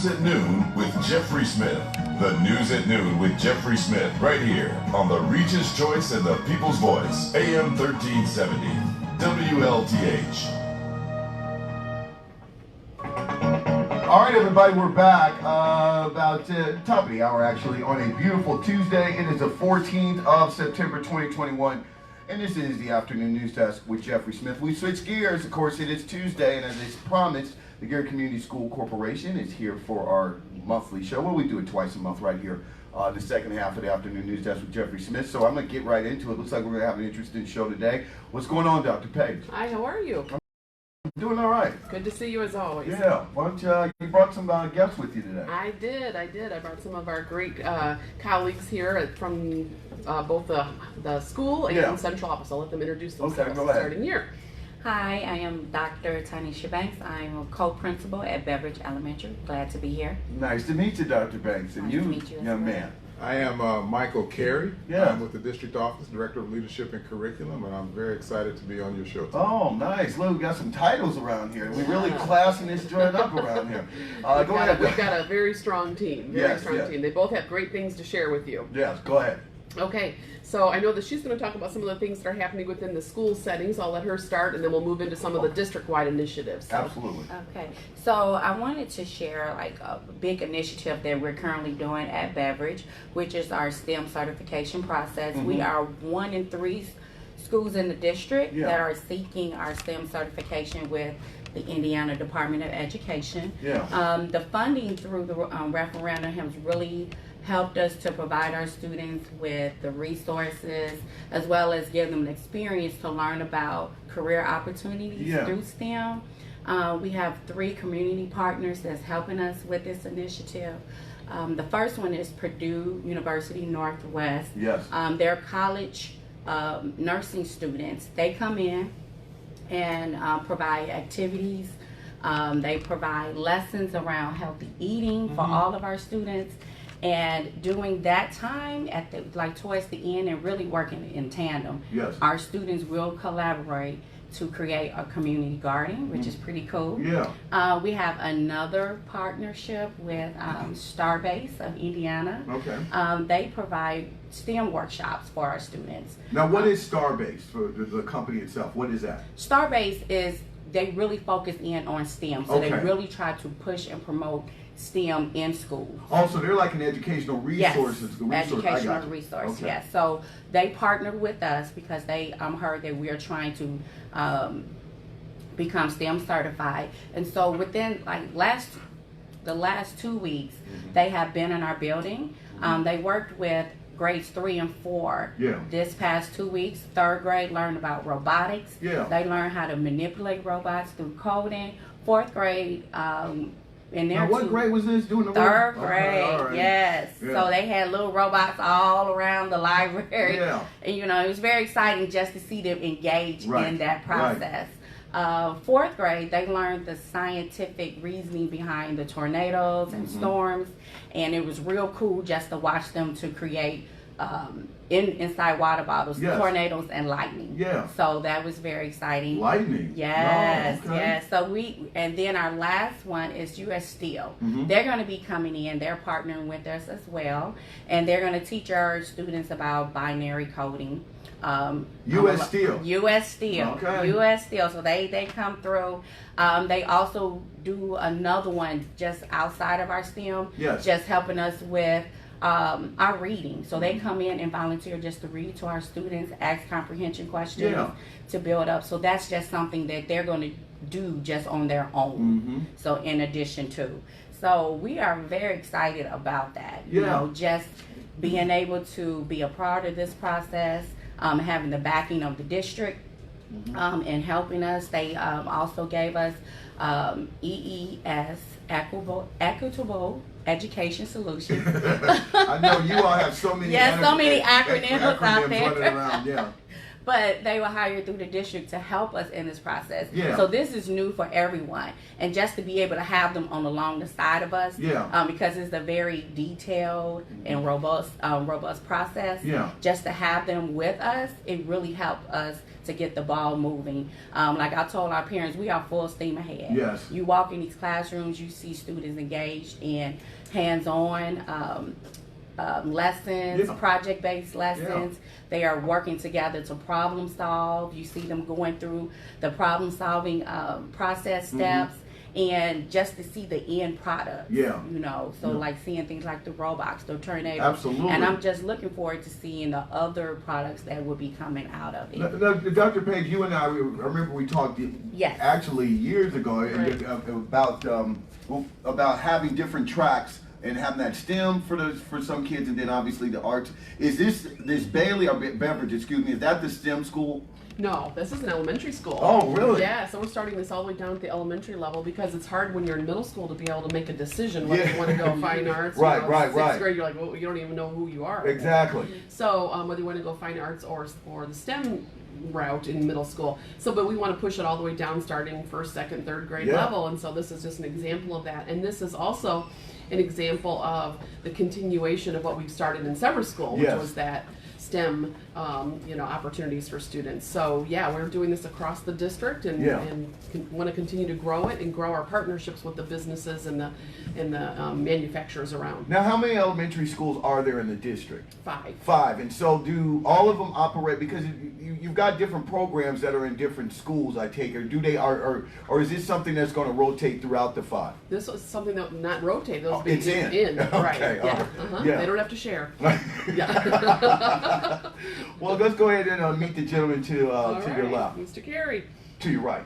News at Noon with Jeffrey Smith. The News at Noon with Jeffrey Smith, right here on the Regis Choice and the People's Voice, AM 1370, WLTH. All right, everybody, we're back about top of the hour, actually, on a beautiful Tuesday. It is the 14th of September, 2021, and this is the Afternoon News Desk with Jeffrey Smith. We switch gears. Of course, it is Tuesday, and as it's promised, the Carey Community School Corporation is here for our monthly show. Well, we do it twice a month right here, the second half of the Afternoon News Desk with Jeffrey Smith. So I'm going to get right into it. Looks like we're going to have an interesting show today. What's going on, Dr. Page? Hi, how are you? Doing all right. Good to see you as always. Yeah. Why don't you brought some guests with you today? I did. I brought some of our great colleagues here from both the school and central office. I'll let them introduce themselves starting here. Hi, I am Dr. Tanisha Banks. I'm a co-principal at Beveridge Elementary. Glad to be here. Nice to meet you, Dr. Banks. And nice you, to meet you young man. I am Michael Carey. Yeah. I'm with the District Office, Director of Leadership and Curriculum, and I'm very excited to be on your show today. Oh, nice. Look, we got some titles around here. We're really classing this joint up around here. Go ahead. We've got a very strong team. Very strong team. They both have great things to share with you. Yes, go ahead. Okay, so I know that she's going to talk about some of the things that are happening within the school settings. I'll let her start, and then we'll move into some of the district-wide initiatives. So. Absolutely. Okay, so I wanted to share like a big initiative that we're currently doing at Beveridge, which is our STEM certification process. We are 1 in 3 schools in the district that are seeking our STEM certification with the Indiana Department of Education. The funding through the referendum has really helped us to provide our students with the resources as well as give them the experience to learn about career opportunities through STEM. We have 3 community partners that's helping us with this initiative. The first one is Purdue University Northwest. They're college nursing students. They come in and provide activities. They provide lessons around healthy eating for all of our students. And during that time, towards the end, and really working in tandem, our students will collaborate to create a community garden, which is pretty cool. We have another partnership with Starbase of Indiana. They provide STEM workshops for our students. Now, what is Starbase for the company itself? What is that? Starbase is, they really focus in on STEM, so they really try to push and promote STEM in school. Also, they're like an educational resource. Educational resource, yes. So they partnered with us because they heard that we are trying to become STEM certified. And so within the last 2 weeks, they have been in our building. They worked with grades 3 and 4 this past 2 weeks. 3rd grade learned about robotics. They learned how to manipulate robots through coding. 4th grade now, what grade was this? Doing the 3rd grade, yes. So they had little robots all around the library. And it was very exciting just to see them engage in that process. 4th grade, they learned the scientific reasoning behind the tornadoes and storms, and it was real cool just to watch them to create inside water bottles, tornadoes and lightning. So that was very exciting. Lightning? Yes, yes. So and then our last one is U.S. Steel. They're going to be coming in. They're partnering with us as well, and they're going to teach our students about binary coding. U.S. Steel. U.S. Steel. U.S. Steel. So they come through. They also do another one just outside of our STEM, just helping us with our reading. So they come in and volunteer just to read to our students, ask comprehension questions to build up. So that's just something that they're going to do just on their own. So in addition to. So we are very excited about that. You know, just being able to be a part of this process, having the backing of the district and helping us. They also gave us EES, Equitable Education Solutions. I know you all have so many so many acronyms out there. Running around, but they were hired through the district to help us in this process. Yeah. So this is new for everyone, and just to be able to have them along the side of us, because it's a very detailed and robust process. Yeah. Just to have them with us, it really helped us to get the ball moving. Like I told our parents, we are full steam ahead. Yes. You walk in these classrooms, you see students engaged in hands-on lessons, project-based lessons. They are working together to problem solve. You see them going through the problem-solving process steps. And just to see the end product, so like seeing things like the robots, the tornadoes. Absolutely. And I'm just looking forward to seeing the other products that will be coming out of it. Now, Dr. Page, you and I remember we talked actually years ago about having different tracks and having that STEM for some kids, and then obviously the arts. Is this Bailey or Beveridge? Excuse me. Is that the STEM school? No, this is an elementary school. Oh, really? Yeah, so we're starting this all the way down at the elementary level because it's hard when you're in middle school to be able to make a decision whether you want to go fine arts. Right. Sixth grade, you're like, well, you don't even know who you are. Exactly. So whether you want to go fine arts or the STEM route in middle school. But we want to push it all the way down starting first, second, third grade level. And so this is just an example of that. And this is also an example of the continuation of what we've started in Sever School, which was that STEM, opportunities for students. So we're doing this across the district, and want to continue to grow it and grow our partnerships with the businesses and the manufacturers around. Now, how many elementary schools are there in the district? 5. 5. And so, do all of them operate? Because you've got different programs that are in different schools, I take it. Do they or is this something that's going to rotate throughout the 5? This was something that not rotate. Those be it's in. Right. Okay. They don't have to share. Well, let's go ahead and meet the gentleman to your left. Mr. Carey. To your right.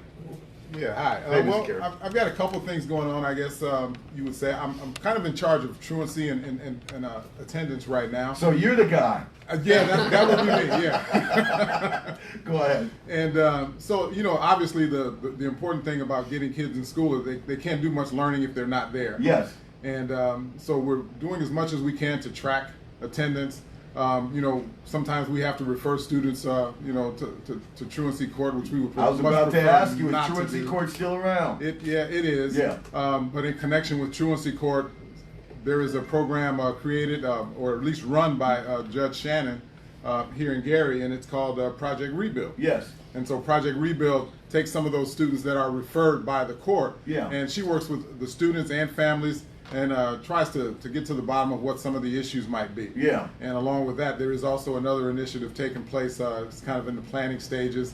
Yeah, hi. Hey, Mr. Carey. I've got a couple things going on, I guess you would say. I'm kind of in charge of truancy and attendance right now. So you're the guy. Yeah, that would be me, yeah. Go ahead. And so, obviously the important thing about getting kids in school is they can't do much learning if they're not there. Yes. And so we're doing as much as we can to track attendance. Sometimes we have to refer students, to truancy court, which we would prefer. I was about to ask you, is truancy court still around? It is. Yeah. But in connection with truancy court, there is a program created, or at least run by Judge Shannon here in Carey, and it's called Project Rebuild. Yes. And so Project Rebuild takes some of those students that are referred by the court, and she works with the students and families and tries to get to the bottom of what some of the issues might be. Yeah. And along with that, there is also another initiative taking place. It's kind of in the planning stages,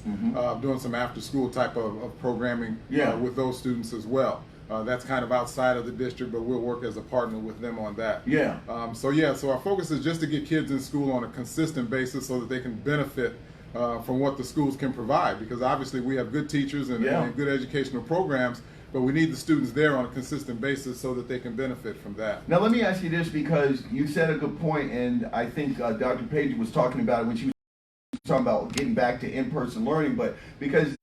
doing some after-school type of programming with those students as well. That's kind of outside of the district, but we'll work as a partner with them on that. Yeah. So our focus is just to get kids in school on a consistent basis so that they can benefit from what the schools can provide, because obviously we have good teachers and good educational programs, but we need the students there on a consistent basis so that they can benefit from that. Now let me ask you this, because you said a good point, and I think Dr. Page was talking about it when she was talking about getting back to in-person learning, but because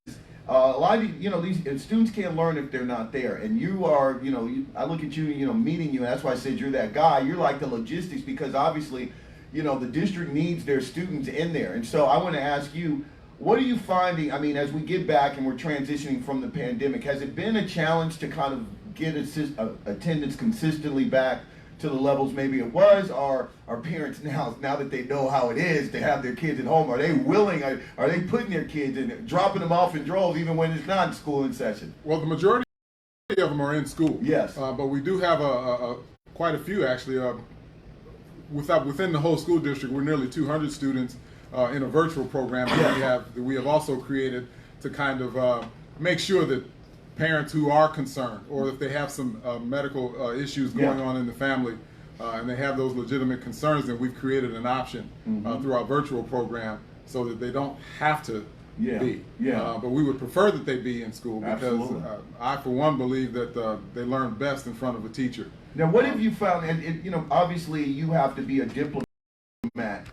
a lot of these students can't learn if they're not there, and you are, I look at you, meeting you, and that's why I said you're that guy. You're like the logistics, because obviously, the district needs their students in there, and so I want to ask you, what are you finding? I mean, as we get back and we're transitioning from the pandemic, has it been a challenge to kind of get attendance consistently back to the levels maybe it was? Or are parents now that they know how it is to have their kids at home, are they willing? Are they putting their kids in, dropping them off in droves even when it's not school in session? Well, the majority of them are in school. Yes. But we do have quite a few actually. Within the whole school district, we're nearly 200 students in a virtual program that we have also created to kind of make sure that parents who are concerned, or if they have some medical issues going on in the family, and they have those legitimate concerns, then we've created an option through our virtual program so that they don't have to be. But we would prefer that they be in school, because I, for one, believe that they learn best in front of a teacher. Now, what have you found? And obviously, you have to be a diplomat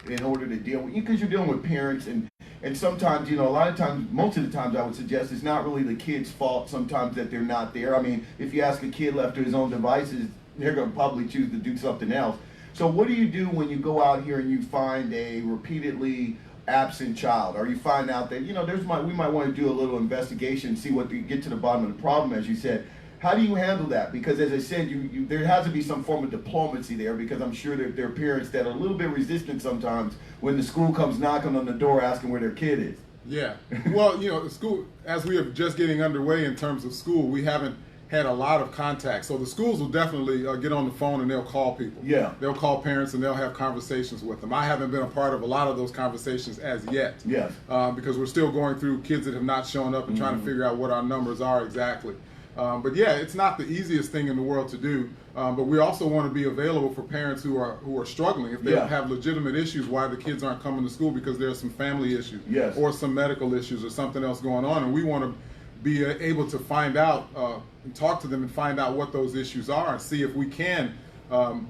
in order to deal with, because you're dealing with parents, and sometimes, a lot of times, most of the times, I would suggest it's not really the kid's fault sometimes that they're not there. I mean, if you ask a kid left to his own devices, they're going to probably choose to do something else. So what do you do when you go out here and you find a repeatedly absent child, or you find out that, we might want to do a little investigation, see get to the bottom of the problem, as you said. How do you handle that? Because as I said, there has to be some form of diplomacy there, because I'm sure that there are parents that are a little bit resistant sometimes when the school comes knocking on the door asking where their kid is. Yeah. Well, the school, as we are just getting underway in terms of school, we haven't had a lot of contact. So the schools will definitely get on the phone and they'll call people. Yeah. They'll call parents and they'll have conversations with them. I haven't been a part of a lot of those conversations as yet. Yes. Because we're still going through kids that have not shown up and trying to figure out what our numbers are exactly. But yeah, it's not the easiest thing in the world to do. But we also want to be available for parents who are struggling. If they have legitimate issues why the kids aren't coming to school because there's some family issues or some medical issues or something else going on, and we want to be able to find out and talk to them and find out what those issues are and see if we can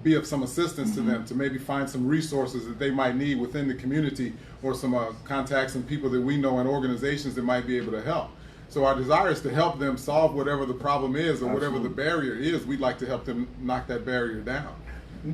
be of some assistance to them, to maybe find some resources that they might need within the community, or some contacts and people that we know and organizations that might be able to help. So our desire is to help them solve whatever the problem is or whatever the barrier is. We'd like to help them knock that barrier down.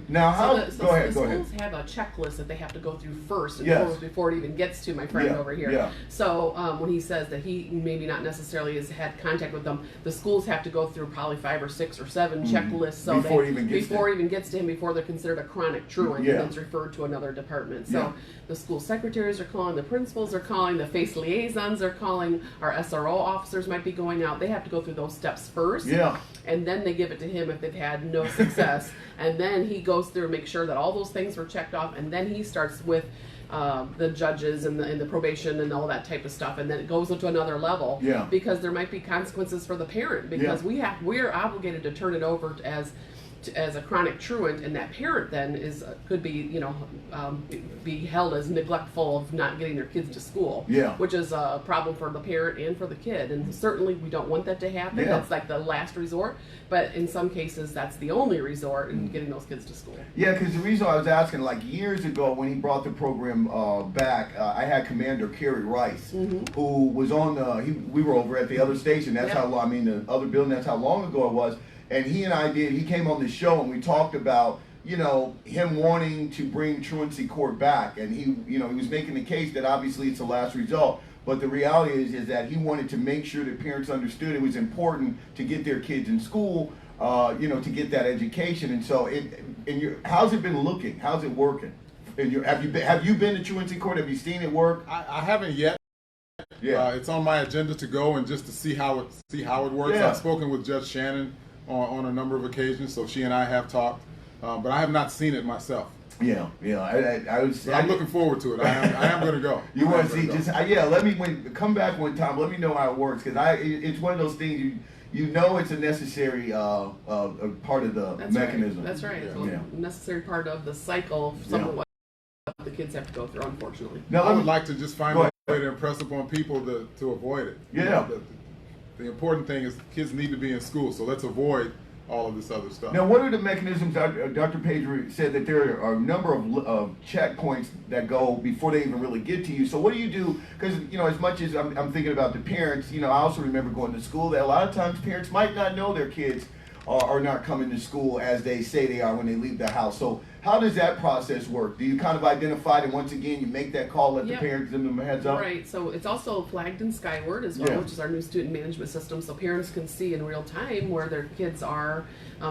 Now, go ahead. Schools have a checklist that they have to go through first before it even gets to my friend over here. Yeah. So when he says that he maybe not necessarily has had contact with them, the schools have to go through probably 5 or 6 or 7 checklists. So before it even gets to him, before they're considered a chronic truant, and then it's referred to another department. So the school secretaries are calling, the principals are calling, the FACE liaisons are calling, our SRO officers might be going out. They have to go through those steps first. Yeah. And then they give it to him if they've had no success. And then he goes through and makes sure that all those things were checked off. And then he starts with the judges and the probation and all that type of stuff. And then it goes into another level. Yeah. Because there might be consequences for the parent. Because we're obligated to turn it over as a chronic truant, and that parent then could be be held as neglectful of not getting their kids to school, which is a problem for the parent and for the kid, and certainly we don't want that to happen. That's like the last resort, but in some cases that's the only resort in getting those kids to school. Because the reason I was asking, like years ago when he brought the program back, I had Commander Carey Rice, who was on we were over at the other station. That's how long, the other building, that's how long ago it was. And he came on the show and we talked about, him wanting to bring truancy court back. And he was making the case that obviously it's the last result. But the reality is that he wanted to make sure that parents understood it was important to get their kids in school, to get that education. And so how's it been looking? How's it working? Have you been to truancy court? Have you seen it work? I haven't yet. It's on my agenda to go and just to see how it works. I've spoken with Judge Shannon on a number of occasions, so she and I have talked, but I have not seen it myself. I'm looking forward to it. I am going to go. You want to see? Come back one time. Let me know how it works, because it's one of those things it's a necessary part of the mechanism. That's right. It's a necessary part of the cycle. Some of what the kids have to go through, unfortunately. Now, I would like to just find a way to impress upon people to avoid it. The important thing is kids need to be in school, so let's avoid all of this other stuff. Now, what are the mechanisms? Dr. Page said that there are a number of checkpoints that go before they even really get to you. So what do you do? Because, as much as I'm thinking about the parents, I also remember going to school that a lot of times parents might not know their kids are not coming to school as they say they are when they leave the house. So how does that process work? Do you kind of identify it, and once again you make that call, let the parents give them a heads up? Right, so it's also flagged in Skyward as well, which is our new student management system, so parents can see in real time where their kids are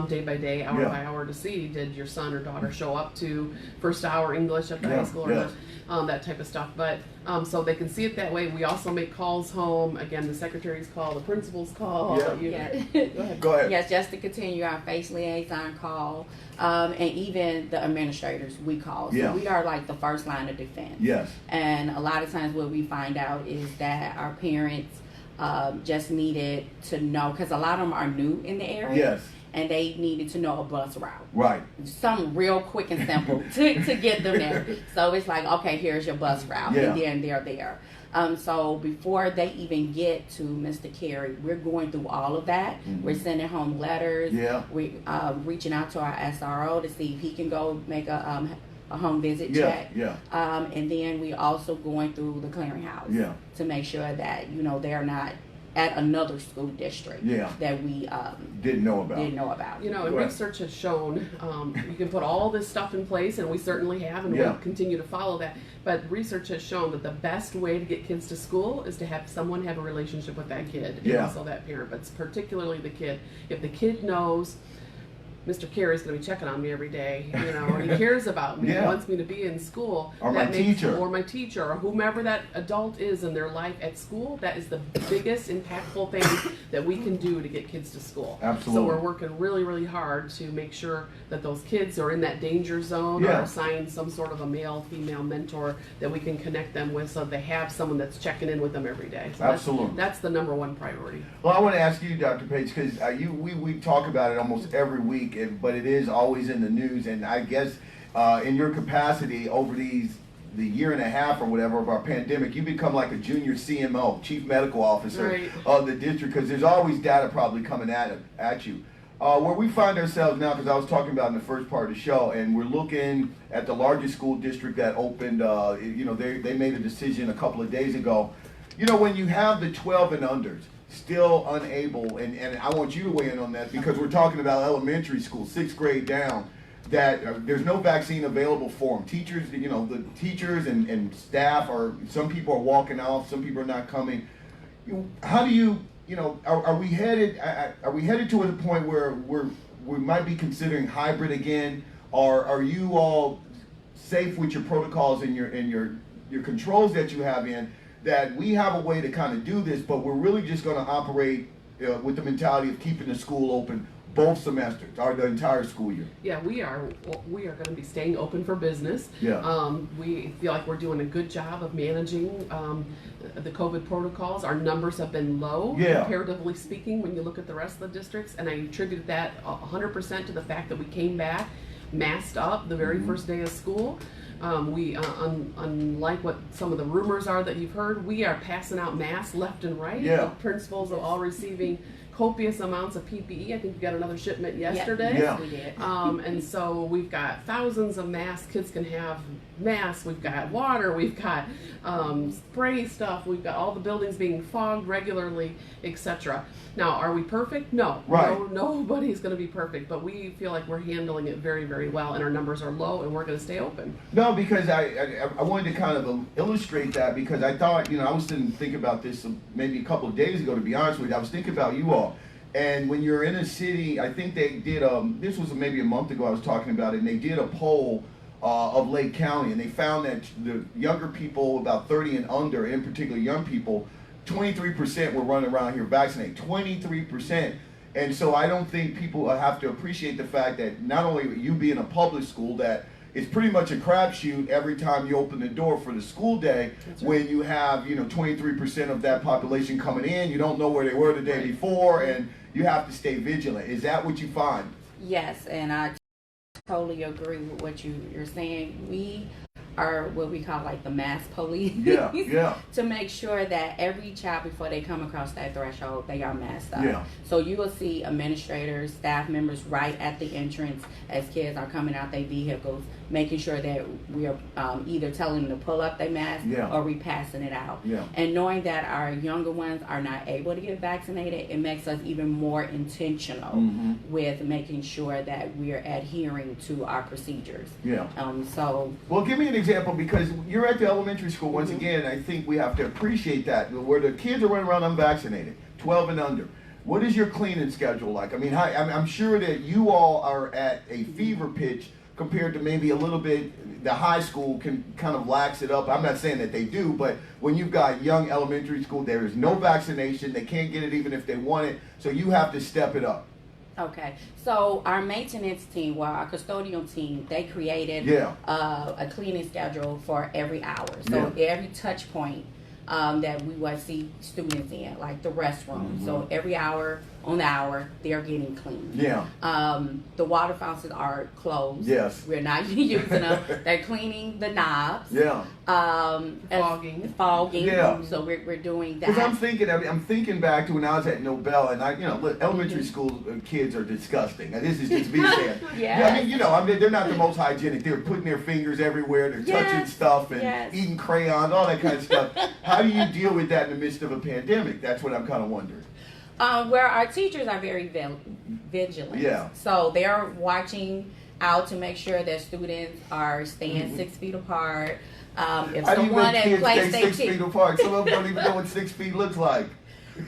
day by day, hour by hour, to see, did your son or daughter show up to first hour English at the high school or not, that type of stuff. But so they can see it that way. We also make calls home. Again, the secretaries call, the principals call. Go ahead. Go ahead. Yes, just to continue, our FACE liaison call, and even the administrators we call. So we are like the first line of defense. Yes. And a lot of times what we find out is that our parents just needed to know, because a lot of them are new in the area. Yes. And they needed to know a bus route. Right. Something real quick and simple to get them there. So it's like, okay, here's your bus route. And then they're there. So before they even get to Mr. Carey, we're going through all of that. We're sending home letters. We're reaching out to our SRO to see if he can go make a home visit check. And then we also going through the clearinghouse to make sure that, they're not at another school district that we didn't know about. You know, and research has shown you can put all this stuff in place, and we certainly have, and we'll continue to follow that. But research has shown that the best way to get kids to school is to have someone have a relationship with that kid, and also that parent, but particularly the kid. If the kid knows Mr. Carey's going to be checking on me every day, you know, and he cares about me, and wants me to be in school. Or my teacher. Or my teacher, or whomever that adult is in their life at school, that is the biggest impactful thing that we can do to get kids to school. Absolutely. So we're working really, really hard to make sure that those kids are in that danger zone, or assigned some sort of a male-female mentor that we can connect them with, so they have someone that's checking in with them every day. So Absolutely. That's the number one priority. Well, I want to ask you, Dr. Page, because we talk about it almost every week, but it is always in the news, and I guess in your capacity over the year and a half or whatever of our pandemic, you become like a junior CMO, Chief Medical Officer of the district, because there's always data probably coming at you. Where we find ourselves now, because I was talking about in the first part of the show, and we're looking at the largest school district that opened, you know, they made a decision a couple of days ago. You know, when you have the 12 and unders, still unable, and I want you to weigh in on that, because we're talking about elementary school, 6th grade down, that there's no vaccine available for them. Teachers, you know, the teachers and staff some people are walking off, some people are not coming. How do you know, are we headed to a point where we might be considering hybrid again, or are you all safe with your protocols and your controls that you have in, that we have a way to kind of do this, but we're really just going to operate with the mentality of keeping the school open both semesters, or the entire school year? Yeah, we are going to be staying open for business. We feel like we're doing a good job of managing the COVID protocols. Our numbers have been low, comparatively speaking, when you look at the rest of the districts, and I attribute that 100% to the fact that we came back masked up the very first day of school. We, unlike what some of the rumors are that you've heard, we are passing out masks left and right. The principals are all receiving copious amounts of PPE. I think we got another shipment yesterday. Yes, we did. And so we've got thousands of masks. Kids can have masks. We've got water. We've got spray stuff. We've got all the buildings being fogged regularly, etc. Now, are we perfect? No. No, nobody's going to be perfect, but we feel like we're handling it very, very well, and our numbers are low, and we're going to stay open. No, because I wanted to kind of illustrate that, because I thought, you know, I was thinking about this maybe a couple of days ago, to be honest with you. I was thinking about you all. And when you're in a city, I think they did, this was maybe a month ago I was talking about it, and they did a poll of Lake County, and they found that the younger people, about 30 and under, in particular young people, 23% were running around here vaccinated, 23%. And so I don't think people have to appreciate the fact that not only you being a public school, that it's pretty much a crapshoot every time you open the door for the school day. When you have, you know, 23% of that population coming in, you don't know where they were the day before, and you have to stay vigilant. Is that what you find? Yes, and I totally agree with what you're saying. We are what we call like the mass police. To make sure that every child, before they come across that threshold, they are masked up. So you will see administrators, staff members right at the entrance as kids are coming out their vehicles, making sure that we are either telling them to pull up their mask or repassing it out. And knowing that our younger ones are not able to get vaccinated, it makes us even more intentional with making sure that we are adhering to our procedures. Well, give me an example, because you're at the elementary school. Once again, I think we have to appreciate that, where the kids are running around unvaccinated, 12 and under. What is your cleaning schedule like? I mean, I'm sure that you all are at a fever pitch compared to maybe a little bit, the high school can kind of lax it up. I'm not saying that they do, but when you've got young elementary school, there is no vaccination. They can't get it even if they want it, so you have to step it up. Okay, so our maintenance team, our custodial team, they created a cleaning schedule for every hour. So every touch point that we would see students in, like the restroom. So every hour on the hour, they're getting clean. Yeah. The water fountains are closed. Yes. We're not using them. They're cleaning the knobs. Yeah. Fogging. Yeah. So we're doing that. Because I'm thinking back to when I was at Nobel, and elementary school kids are disgusting. And this is just me saying. Yes. Yeah, I mean, they're not the most hygienic. They're putting their fingers everywhere. They're touching stuff and eating crayons, all that kind of stuff. How do you deal with that in the midst of a pandemic? That's what I'm kind of wondering. Where our teachers are very vigilant. Yeah. So they're watching out to make sure that students are staying 6 feet apart. If How do you someone make at kids play stay 6 feet apart? Some of them don't even know what 6 feet looks like.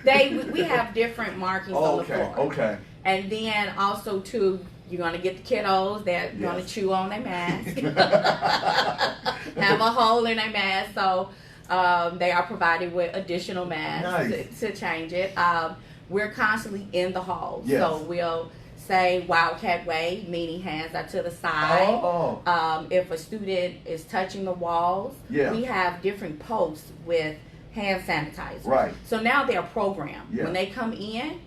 we have different markings on the floor. Okay. And then also too, you're gonna get the kiddos that gonna chew on their mask, have a hole in their mask. So they are provided with additional masks to change it. We're constantly in the halls. Yes. So we'll say Wildcat Way, meaning hands are to the side. If a student is touching the walls, we have different posts with hand sanitizer. Right. So now they're programmed. Yeah. When they come in,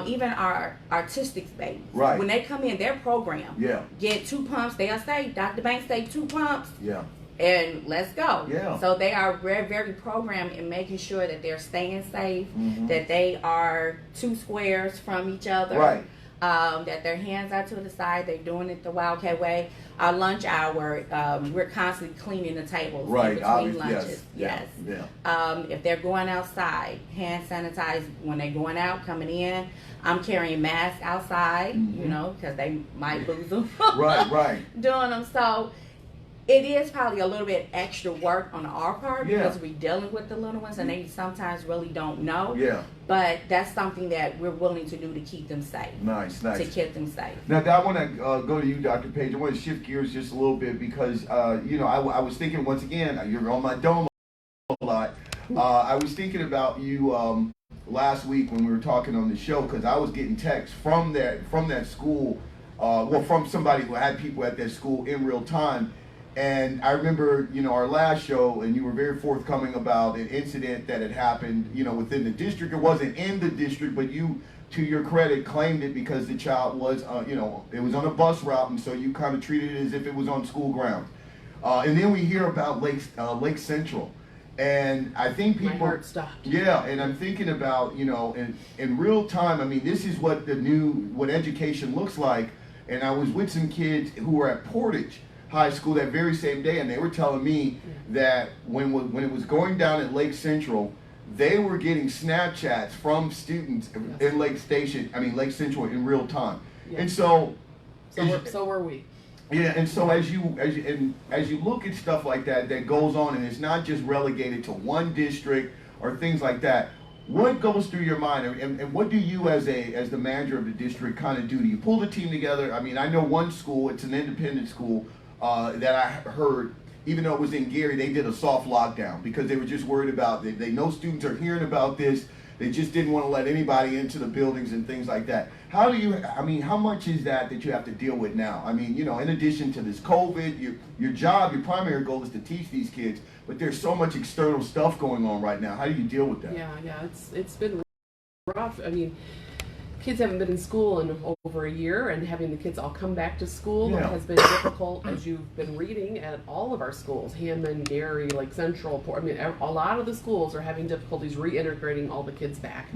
even our artistic babies, right. when they come in, they're programmed. Yeah. Get 2 pumps. They'll say, Dr. Banks say 2 pumps. Yeah. And let's go. Yeah. So they are very, very programmed in making sure that they're staying safe, that they are 2 squares from each other, right. That their hands are to the side. They're doing it the Wildcat way. Our lunch hour, we're constantly cleaning the tables in between lunches. Yes. Yeah. If they're going outside, hand sanitize when they're going out, coming in. I'm carrying masks outside, because they might lose them. Right. Doing them. So it is probably a little bit extra work on our part because we're dealing with the little ones and they sometimes really don't know. Yeah. But that's something that we're willing to do to keep them safe. Nice. To keep them safe. Now, I want to go to you, Dr. Page. I want to shift gears just a little bit because, I was thinking once again, you're on my dome a lot. I was thinking about you last week when we were talking on the show because I was getting texts from that school, from somebody who had people at that school in real time. And I remember, our last show, and you were very forthcoming about an incident that had happened, within the district. It wasn't in the district, but you, to your credit, claimed it because the child was, it was on a bus route, and so you kind of treated it as if it was on school grounds. And then we hear about Lake Central. And I think people... My heart stopped. Yeah, and I'm thinking about, in real time, I mean, this is what what education looks like. And I was with some kids who were at Portage High School that very same day, and they were telling me that when it was going down at Lake Central, they were getting Snapchats from students in Lake Central in real time. Yeah. And so were we. Yeah, and so as you look at stuff like that goes on, and it's not just relegated to one district or things like that. What goes through your mind, and what do you as the manager of the district kind of do? Do you pull the team together? I mean, I know one school, it's an independent school, that I heard, even though it was in Gary, they did a soft lockdown because they were just worried about, they know students are hearing about this, they just didn't want to let anybody into the buildings and things like that. How much is that you have to deal with now? I mean, in addition to this COVID, your job, your primary goal is to teach these kids, but there's so much external stuff going on right now. How do you deal with that? Yeah, it's been rough. I mean, kids haven't been in school in over a year, and having the kids all come back to school has been difficult, as you've been reading at all of our schools, Hammond, Gary, Lake Central, a lot of the schools are having difficulties reintegrating all the kids back.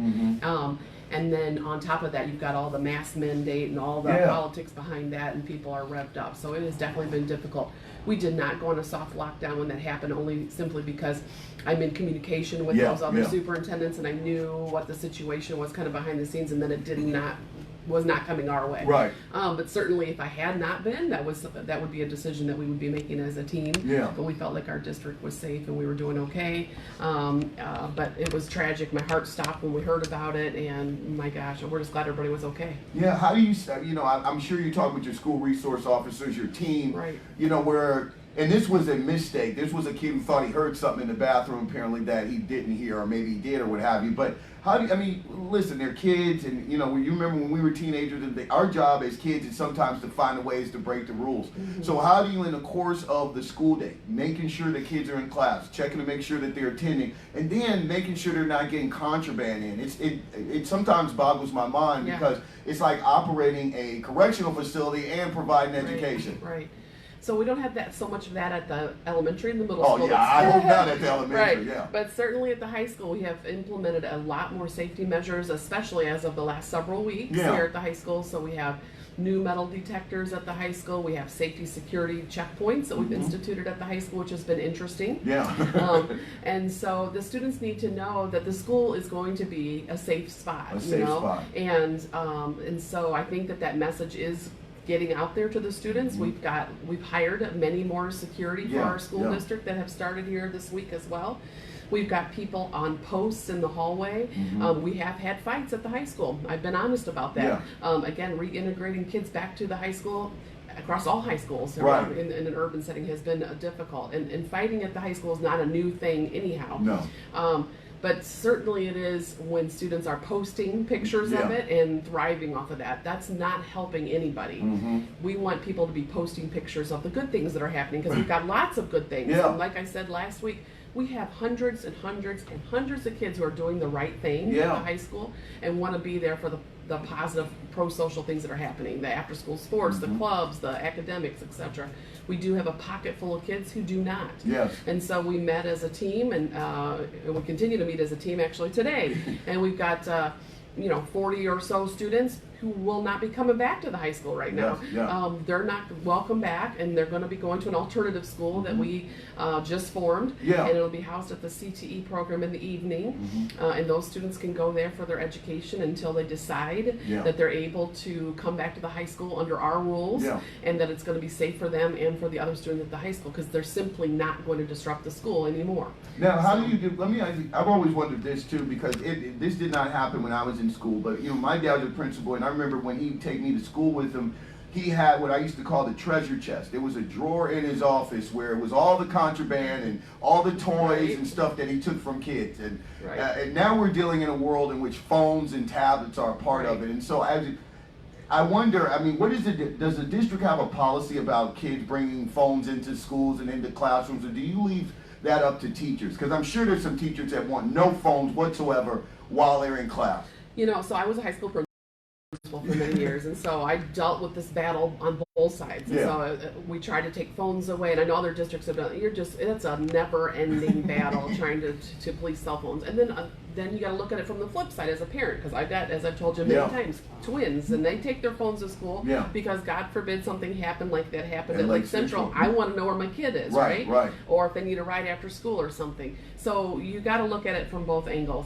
And then on top of that, you've got all the mask mandate and all the politics behind that, and people are revved up. So it has definitely been difficult. We did not go on a soft lockdown when that happened, only simply because I'm in communication with those other superintendents, and I knew what the situation was kind of behind the scenes, and then it was not coming our way. Right. But certainly, if I had not been, that would be a decision that we would be making as a team. Yeah. But we felt like our district was safe and we were doing okay. But it was tragic. My heart stopped when we heard about it, and my gosh, we're just glad everybody was okay. Yeah. How do you? I'm sure you talk with your school resource officers, your team. Right. And this was a mistake. This was a kid who thought he heard something in the bathroom, apparently, that he didn't hear, or maybe he did, or what have you. But listen, they're kids, and you remember when we were teenagers, our job as kids is sometimes to find ways to break the rules. Mm-hmm. So how do you, in the course of the school day, making sure the kids are in class, checking to make sure that they're attending, and then making sure they're not getting contraband in? It sometimes boggles my mind because it's like operating a correctional facility and providing education. Right. So we don't have so much of that at the elementary and the middle school. school. Oh yeah, I hope not at the elementary. Right. But certainly at the high school, we have implemented a lot more safety measures, especially as of the last several weeks here at the high school. So we have new metal detectors at the high school. We have safety security checkpoints that we've instituted at the high school, which has been interesting. Yeah. And so the students need to know that the school is going to be a safe spot. A safe spot. And so I think that message is getting out there to the students. We've hired many more security for our school district that have started here this week as well. We've got people on posts in the hallway. We have had fights at the high school. I've been honest about that. Again, reintegrating kids back to the high school across all high schools in an urban setting has been difficult. And fighting at the high school is not a new thing anyhow. No. But certainly it is when students are posting pictures of it and thriving off of that. That's not helping anybody. We want people to be posting pictures of the good things that are happening because we've got lots of good things. And like I said last week, we have hundreds and hundreds and hundreds of kids who are doing the right thing at the high school and want to be there for the positive pro-social things that are happening, the after-school sports, the clubs, the academics, etc. We do have a pocket full of kids who do not. Yes. And so we met as a team, and we continue to meet as a team actually today. And we've got 40 or so students who will not be coming back to the high school right now. They're not welcome back, and they're going to be going to an alternative school that we just formed, and it'll be housed at the CTE program in the evening, and those students can go there for their education until they decide that they're able to come back to the high school under our rules, and that it's going to be safe for them and for the other students at the high school, because they're simply not going to disrupt the school anymore. Now, how do you do? Let me ask you, I've always wondered this too, because this did not happen when I was in school, but my dad was a principal, and I remember when he'd take me to school with him, he had what I used to call the treasure chest. There was a drawer in his office where it was all the contraband and all the toys and stuff that he took from kids. And, and now we're dealing in a world in which phones and tablets are a part of it. And so I wonder, what is it? Does the district have a policy about kids bringing phones into schools and into classrooms, or do you leave that up to teachers? Because I'm sure there's some teachers that want no phones whatsoever while they're in class. So I was a high school principal for many years, and so I dealt with this battle on both sides. And so we tried to take phones away, and I know other districts have done it. It's a never-ending battle trying to police cell phones. And then you got to look at it from the flip side as a parent, because I've got, as I've told you many times, twins, and they take their phones to school because God forbid something happened like that happened at Lake Central. I want to know where my kid is, right? Or if they need a ride after school or something. So you got to look at it from both angles.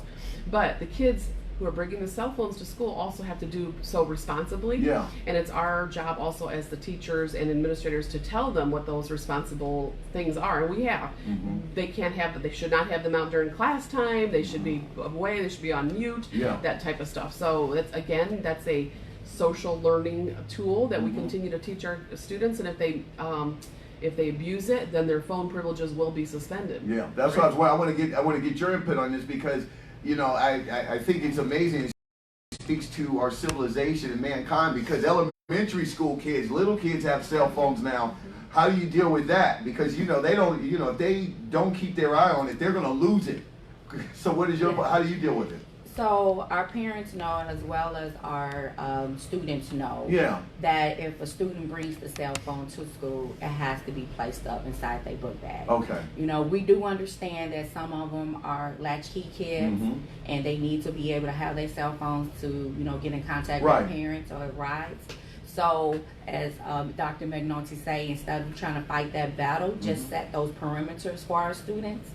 But the kids who are bringing the cell phones to school also have to do so responsibly. And it's our job also as the teachers and administrators to tell them what those responsible things are. And we have. They should not have them out during class time. They should be away. They should be on mute. That type of stuff. So that's a social learning tool that we continue to teach our students. And if they abuse it, then their phone privileges will be suspended. That's why I want to get your input on this, because I think it's amazing. It speaks to our civilization and mankind, because elementary school kids, little kids have cell phones now. How do you deal with that? Because they don't, if they don't keep their eye on it, they're going to lose it. So how do you deal with it? So our parents know, as well as our students know, that if a student brings the cell phone to school, it has to be placed up inside their book bag. We do understand that some of them are latchkey kids, and they need to be able to have their cell phones to, get in contact with their parents or rides. So, as Dr. McNulty say, instead of trying to fight that battle, just set those perimeters for our students.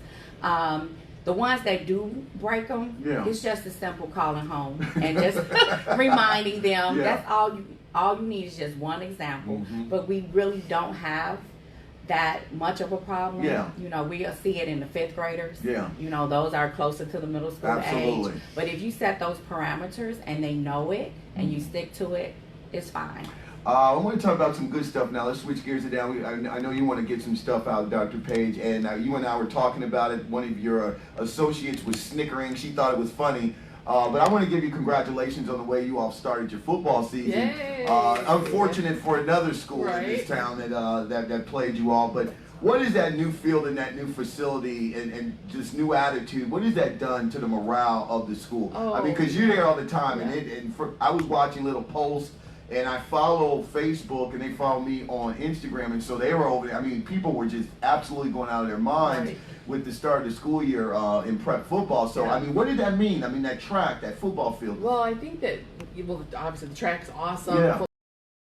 The ones that do break them, it's just a simple calling home and just reminding them. That's all you need is just one example. But we really don't have that much of a problem. We'll see it in the 5th graders. Those are closer to the middle school age. But if you set those parameters and they know it and you stick to it, it's fine. I want to talk about some good stuff now. Let's switch gears down. I know you want to get some stuff out, Dr. Page, and you and I were talking about it. One of your associates was snickering. She thought it was funny. But I want to give you congratulations on the way you all started your football season. Yay. Unfortunate for another school in this town that played you all, but what is that new field and that new facility and just new attitude? What has that done to the morale of the school? I mean, because you're there all the time, I was watching little posts, and I follow Facebook, and they follow me on Instagram, and so they were over there. I mean, people were just absolutely going out of their minds with the start of the school year in prep football. So, I mean, what did that mean? I mean, that track, that football field. Well, I think that, obviously the track's awesome. Yeah.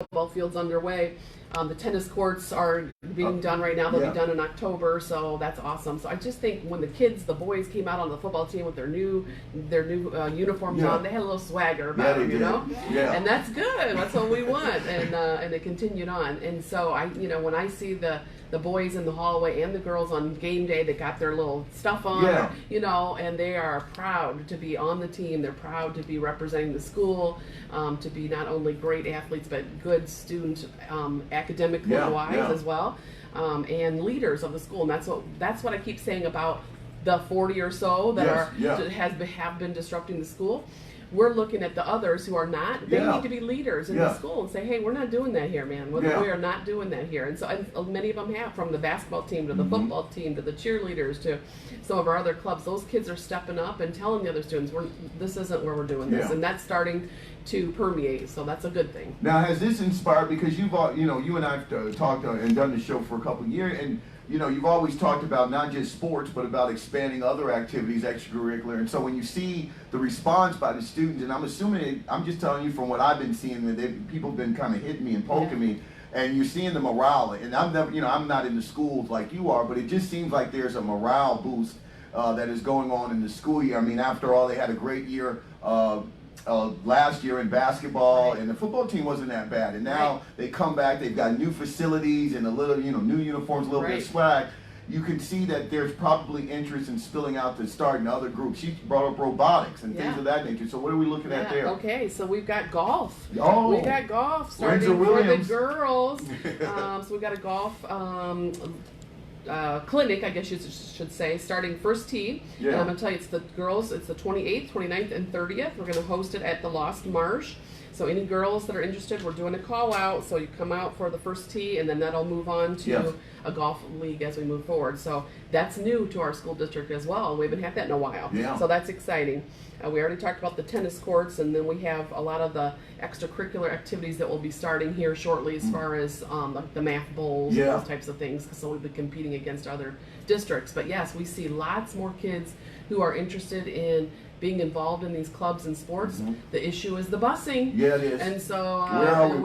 Football field's underway. The tennis courts are being done right now. They'll be done in October, so that's awesome. So I just think when the boys came out on the football team with their new uniforms on, they had a little swagger about them, you know? Yeah. And that's good. That's what we want. And it continued on. And so when I see the boys in the hallway and the girls on game day that got their little stuff on, and they are proud to be on the team. They're proud to be representing the school, to be not only great athletes but good student academically wise as well, and leaders of the school. And that's what I keep saying about the 40 or so that have been disrupting the school. We're looking at the others who are not. They need to be leaders in the school and say, hey, we're not doing that here, man. We are not doing that here. And so many of them have, from the basketball team to the football team to the cheerleaders to some of our other clubs. Those kids are stepping up and telling the other students, this isn't where we're doing this. And that's starting to permeate, so that's a good thing. Now, has this inspired, because you and I have talked and done the show for a couple of years, and you've always talked about not just sports, but about expanding other activities, extracurricular. And so when you see the response by the students, and I'm assuming, I'm just telling you from what I've been seeing, that people have been kind of hitting me and poking me, and you're seeing the morale. And I've never, I'm not in the schools like you are, but it just seems like there's a morale boost that is going on in the school year. I mean, after all, they had a great year last year in basketball, and the football team wasn't that bad. And now they come back, they've got new facilities and a little, new uniforms, a little bit of swag. You can see that there's probably interest in spilling out to start in other groups. She brought up robotics and things of that nature. So what are we looking at there? Okay, so we've got golf. Oh, we got golf starting for the girls. So we've got a golf clinic, I guess you should say, starting first tee. And I'm going to tell you, it's the girls, it's the 28th, 29th, and 30th. We're going to host it at the Lost Marsh. So any girls that are interested, we're doing a call out. So you come out for the first tee, and then that'll move on to a golf league as we move forward. So that's new to our school district as well. We haven't had that in a while. So that's exciting. We already talked about the tennis courts, and then we have a lot of the extracurricular activities that will be starting here shortly, as far as like the math bowls, and those types of things. So we'll be competing against other districts. But yes, we see lots more kids who are interested in being involved in these clubs and sports. The issue is the busing. Yeah, it is. And so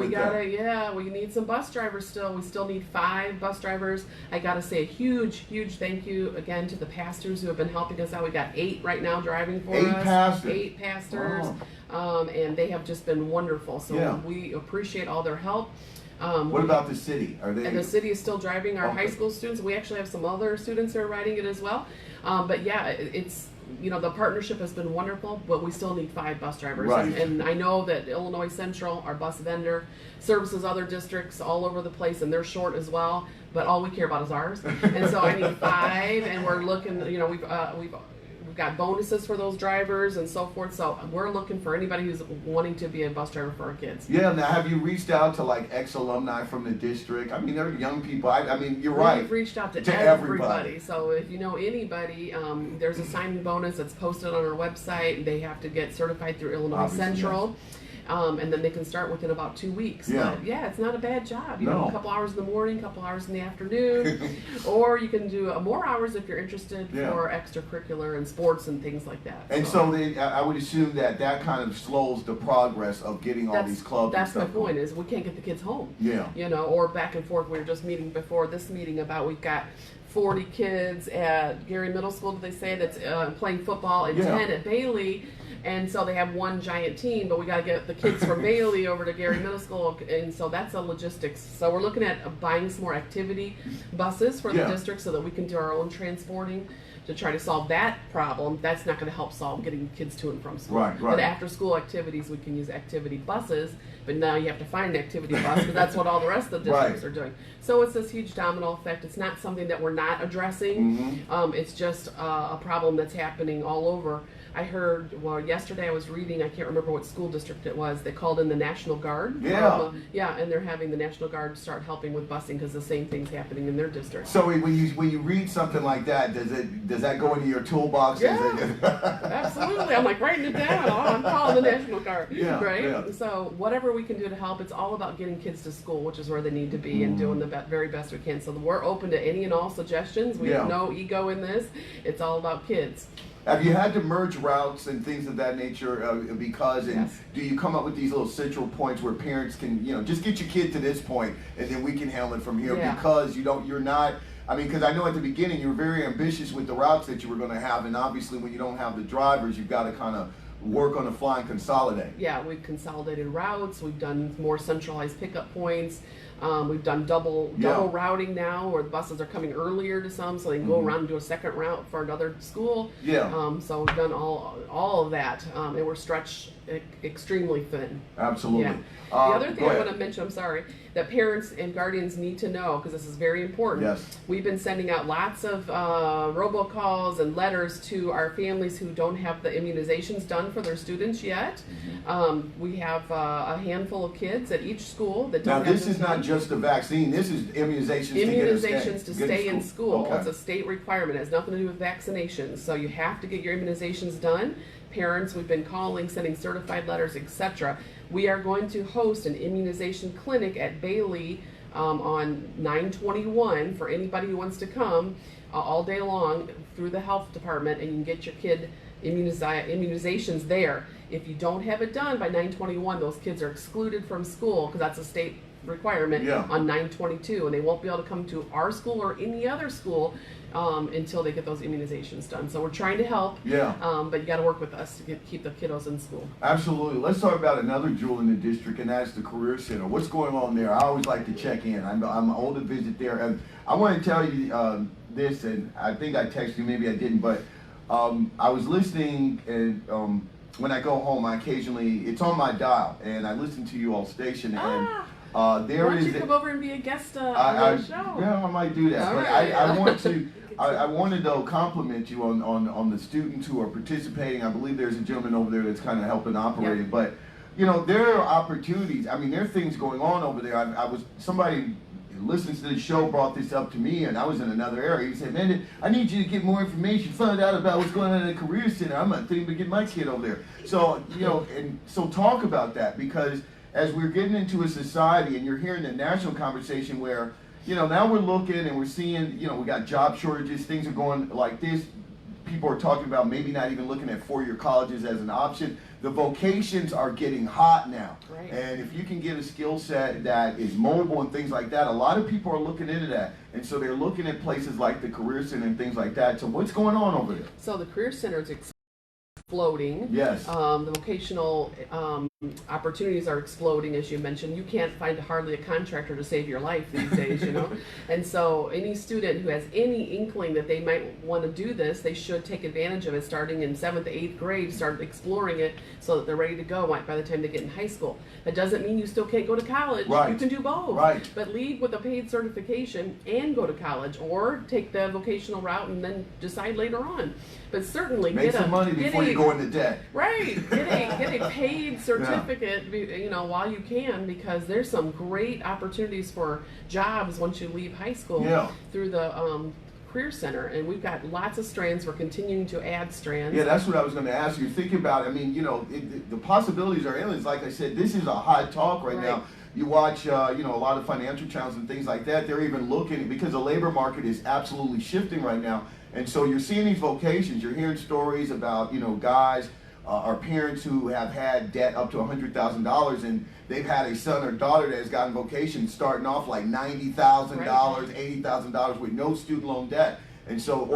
we need some bus drivers still. We still need 5 bus drivers. I gotta say a huge thank you again to the pastors who have been helping us out. We got 8 right now driving for us. 8 pastors. And they have just been wonderful. So we appreciate all their help. What about the city? Are they? And the city is still driving our high school students. We actually have some other students who are riding it as well. But yeah, it's, the partnership has been wonderful, but we still need 5 bus drivers. And I know that Illinois Central, our bus vendor, services other districts all over the place, and they're short as well. But all we care about is ours. And so I need 5, and we're looking. We've got bonuses for those drivers and so forth. So we're looking for anybody who's wanting to be a bus driver for our kids. Yeah. Now, have you reached out to like ex-alumni from the district? I mean, they're young people. I mean, you're right. We've reached out to everybody. So if you know anybody, there's a signing bonus that's posted on our website. They have to get certified through Illinois Central. And then they can start within about 2 weeks. But yeah, it's not a bad job. A couple hours in the morning, a couple hours in the afternoon, or you can do more hours if you're interested for extracurricular and sports and things like that. And so I would assume that kind of slows the progress of getting all these clubs. That's my point. Is we can't get the kids home. Or back and forth. We were just meeting before this meeting about we've got 40 kids at Carey Middle School, did they say, that's playing football, and 10 at Bailey. And so they have one giant team, but we got to get the kids from Bailey over to Carey Middle School, and so that's a logistics. So we're looking at buying some more activity buses for the district so that we can do our own transporting to try to solve that problem. That's not going to help solve getting kids to and from school. But after school activities, we can use activity buses but now you have to find an activity bus because that's what all the rest of the districts Right. are doing. So it's this huge domino effect. It's not something that we're not addressing. It's just a problem that's happening all over. I heard, well, yesterday I was reading, I can't remember what school district it was, they called in the National Guard. Yeah. Yeah, and they're having the National Guard start helping with busing because the same thing's happening in their district. So when you read something like that, does that go into your toolbox? Yeah, absolutely. I'm like writing it down. Oh, I'm calling the National Guard. Yeah, Right? yeah. So whatever we can do to help, it's all about getting kids to school, which is where they need to be, and doing the very best we can. So we're open to any and all suggestions. We have no ego in this. It's all about kids. Have you had to merge routes and things of that nature because, and Yes. do you come up with these little central points where parents can, just get your kid to this point and then we can handle it from here Yeah. because you're not, because I know at the beginning you were very ambitious with the routes that you were going to have, and obviously when you don't have the drivers, you've got to kind of work on the fly and consolidate. Yeah, we've consolidated routes. We've done more centralized pickup points. We've done double routing now, where the buses are coming earlier to some, so they can go around and do a second route for another school. Yeah. So we've done all of that, and we're stretched extremely thin. Absolutely. Yeah. The other thing go I ahead. want to mention, I'm sorry, that parents and guardians need to know, because this is very important. Yes. We've been sending out lots of robocalls and letters to our families who don't have the immunizations done for their students yet. We have a handful of kids at each school that Now don't have this is not just a vaccine, this is immunizations immunizations to to stay in school. Okay. It's a state requirement. It has nothing to do with vaccinations. So you have to get your immunizations done. Parents, we've been calling, sending certified letters, etc. We are going to host an immunization clinic at Bailey on 9/21 for anybody who wants to come all day long through the health department, and you can get your kid immunizations there. If you don't have it done by 9/21, those kids are excluded from school because that's a state requirement on 9/22, and they won't be able to come to our school or any other school until they get those immunizations done. So we're trying to help, but you got to work with us to keep the kiddos in school. Absolutely. Let's talk about another jewel in the district, and that's the Career Center. What's going on there? I always like to check in. I'm old to visit there, and I want to tell you this, and I think I texted you, maybe I didn't, but I was listening, and when I go home, I occasionally, it's on my dial, and I listen to you all station, and there Why don't is you come over and be a guest on the show? Yeah, I might do that. All But right. I want to. I wanted to compliment you on the students who are participating. I believe there's a gentleman over there that's kind of helping operate it. But there are opportunities. There are things going on over there. Somebody listening to the show brought this up to me, and I was in another area. He said, "Man, I need you to get more information, find out about what's going on at the Career Center. I'm not thinking of getting my kid over there." So and so talk about that, because as we're getting into a society, and you're hearing the national conversation where, now we're looking and we're seeing, we got job shortages, things are going like this. People are talking about maybe not even looking at four-year colleges as an option. The vocations are getting hot now. Right. And if you can get a skill set that is mobile and things like that, a lot of people are looking into that. And so they're looking at places like the Career Center and things like that. So what's going on over there? So the Career Center is exploding. Yes. The vocational opportunities are exploding, as you mentioned. You can't find hardly a contractor to save your life these days, And so any student who has any inkling that they might want to do this, they should take advantage of it starting in 7th to 8th grade, start exploring it so that they're ready to go by the time they get in high school. That doesn't mean you still can't go to college. Right. You can do both. Right. But leave with a paid certification and go to college, or take the vocational route and then decide later on. But certainly Make some money before you go into debt. Right. Get a paid certificate, while you can, because there's some great opportunities for jobs once you leave high school through the Career Center. And we've got lots of strands. We're continuing to add strands. Yeah, that's what I was going to ask you. Think about it. The possibilities are endless. Like I said, this is a hot talk right now. You watch, a lot of financial channels and things like that. They're even looking, because the labor market is absolutely shifting right now. And so you're seeing these vocations. You're hearing stories about, guys or parents who have had debt up to $100,000, and they've had a son or daughter that has gotten vocations starting off like $90,000, $80,000 with no student loan debt. And so,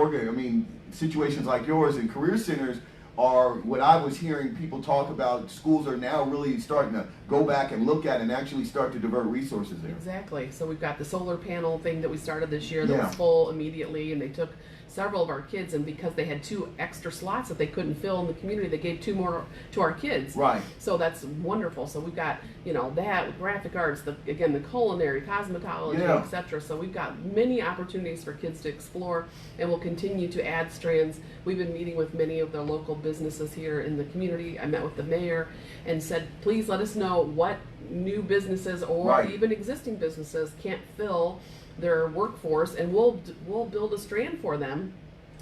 situations like yours and Career Centers are what I was hearing people talk about. Schools are now really starting to go back and look at and actually start to divert resources there. Exactly. So we've got the solar panel thing that we started this year that Yeah. was full immediately, and they took several of our kids, and because they had 2 extra slots that they couldn't fill in the community, they gave 2 more to our kids. Right. So that's wonderful. So we've got, you know, that, graphic arts, the culinary, cosmetology, Yeah. etc. So we've got many opportunities for kids to explore, and we'll continue to add strands. We've been meeting with many of the local businesses here in the community. I met with the mayor and said, please let us know what new businesses or Right. even existing businesses can't fill their workforce, and we'll build a strand for them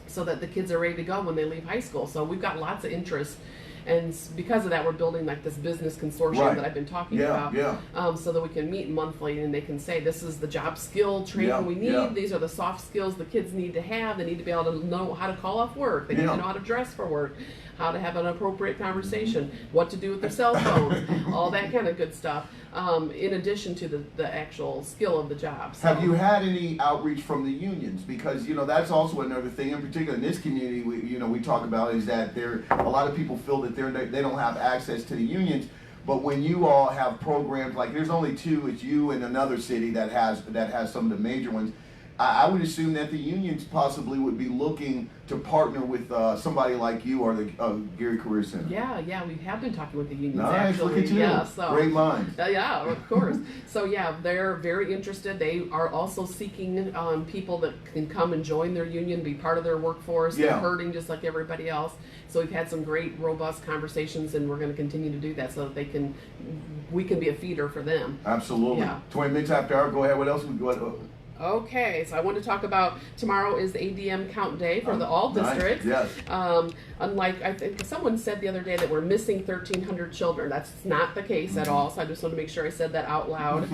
so that the kids are ready to go when they leave high school. So we've got lots of interest, and because of that, we're building like this business consortium Right. that I've been talking Yeah, about, so that we can meet monthly and they can say, this is the job skill training Yeah, we need. yeah. These are the soft skills the kids need to have. They need to be able to know how to call off work. They need Yeah. to know how to dress for work, how to have an appropriate conversation, what to do with their cell phones, all that kind of good stuff. In addition to the actual skill of the job. So, Have you had any outreach from the unions? Because, you know, that's also another thing, in particular in this community, we talk about is that a lot of people feel that they don't have access to the unions. But when you all have programs, like there's only 2, it's you and another city that has some of the major ones. I would assume that the unions possibly would be looking to partner with somebody like you or the Gary Career Center. Yeah, we have been talking with the unions. Nice, actually. look at you. Yeah, so, Great minds. Yeah, of course. So yeah, they're very interested. They are also seeking people that can come and join their union, be part of their workforce. Yeah. They're hurting just like everybody else. So we've had some great, robust conversations, and we're going to continue to do that so that we can be a feeder for them. Absolutely. Yeah. 20 minutes after hour. Go ahead. What else? Okay, so I want to talk about tomorrow is the ADM count day for all Nice, districts. yes. Unlike, I think someone said the other day that we're missing 1,300 children. That's not the case at all, so I just want to make sure I said that out loud.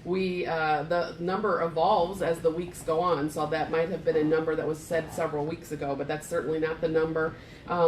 The number evolves as the weeks go on, so that might have been a number that was said several weeks ago, but that's certainly not the number.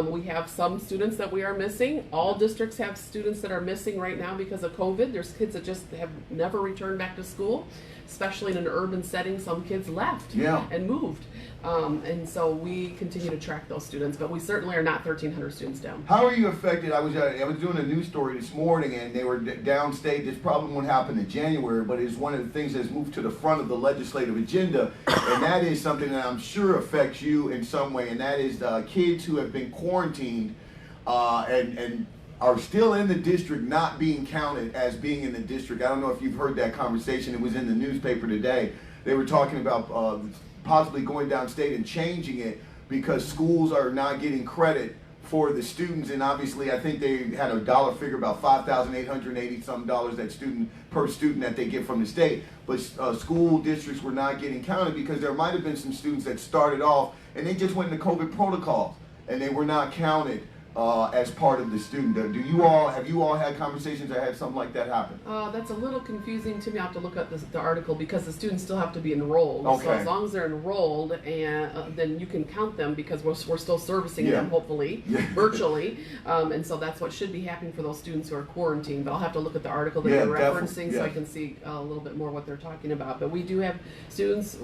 We have some students that we are missing. All districts have students that are missing right now because of COVID. There's kids that just have never returned back to school, especially in an urban setting. Some kids left and moved. And so we continue to track those students, but we certainly are not 1,300 students down. How are you affected? I was doing a news story this morning, and they were downstate. This probably won't happen in January, but it's one of the things that's moved to the front of the legislative agenda, and that is something that I'm sure affects you in some way, and that is the kids who have been quarantined and are still in the district not being counted as being in the district. I don't know if you've heard that conversation. It was in the newspaper today. They were talking about possibly going downstate and changing it because schools are not getting credit for the students, and obviously I think they had a dollar figure about $5,880 some dollars per student that they get from the state, but school districts were not getting counted because there might have been some students that started off and they just went into COVID protocols and they were not counted as part of the student. Have you all had conversations or had something like that happen? That's a little confusing to me. I have to look at the article because the students still have to be enrolled. Okay. So as long as they're enrolled, and then you can count them because we're still servicing them, hopefully, virtually. And so that's what should be happening for those students who are quarantined. But I'll have to look at the article that you're referencing so I can see a little bit more what they're talking about. But we do have students,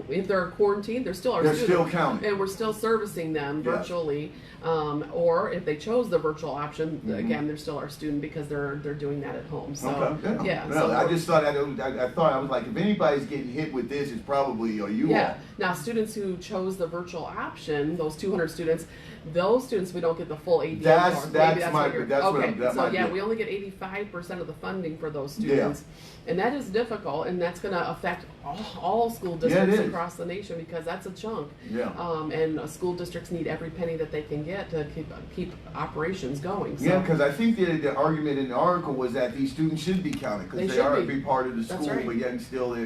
if they're quarantined, they're still our students. They're still counted. And we're still servicing them virtually. Or if they chose the virtual option, again, they're still our student because they're doing that at home. So So I just thought I was like, if anybody's getting hit with this, it's probably you all. Now, students who chose the virtual option, those 200 students, we don't get the full ADM. We only get 85% of the funding for those students, and that is difficult, and that's going to affect all school districts across the nation because that's a chunk. And school districts need every penny that they can get to keep operations going. So. Because I think the argument in the article was that these students should be counted because they are a big part of the school, but yet still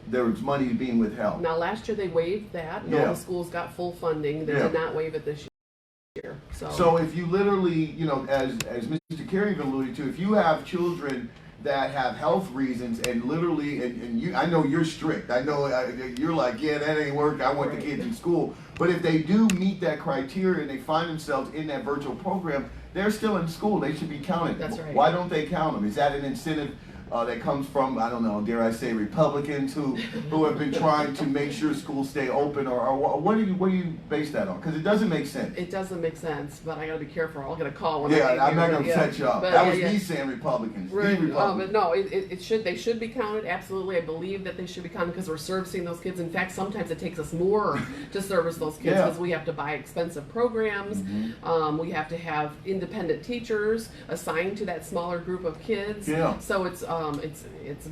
there's money being withheld. Now, last year they waived that. All the schools got full funding. They did not waive it this year. So if you literally, as Mr. Carey even alluded to, if you have children that have health reasons and literally, and you, I know you're strict. I know you're like, that ain't work. I want the kids in school. But if they do meet that criteria and they find themselves in that virtual program, they're still in school. They should be counted. That's right. Why don't they count them? Is that an incentive that comes from, I don't know, dare I say, Republicans who have been trying to make sure schools stay open, or what do you base that on? Because it doesn't make sense. It doesn't make sense, but I got to be careful. I'll get a call when Yeah, I I'm not going to set you up. But, That was me saying Republicans. The Right. Republicans. But no, it should. They should be counted. Absolutely, I believe that they should be counted because we're servicing those kids. In fact, sometimes it takes us more to service those kids Yeah. because we have to buy expensive programs. We have to have independent teachers assigned to that smaller group of kids. Yeah. So it's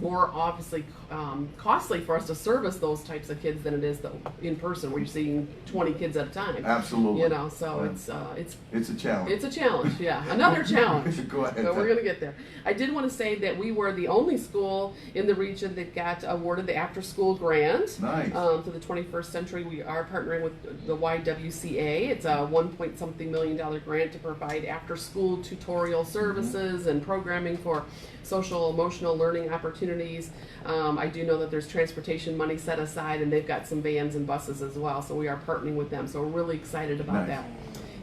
more obviously costly for us to service those types of kids than it is in person where you're seeing 20 kids at a time. Absolutely. You know, so Yeah. it's It's a challenge. it's a challenge, yeah. Another challenge. Go ahead. But we're going to get there. I did want to say that we were the only school in the region that got awarded the after-school grant. Nice. To the 21st century. We are partnering with the YWCA. It's a $1-something million grant to provide after-school tutorial services and programming for social emotional learning opportunities. I do know that there's transportation money set aside, and they've got some vans and buses as well. So we are partnering with them. So we're really excited about Nice. that.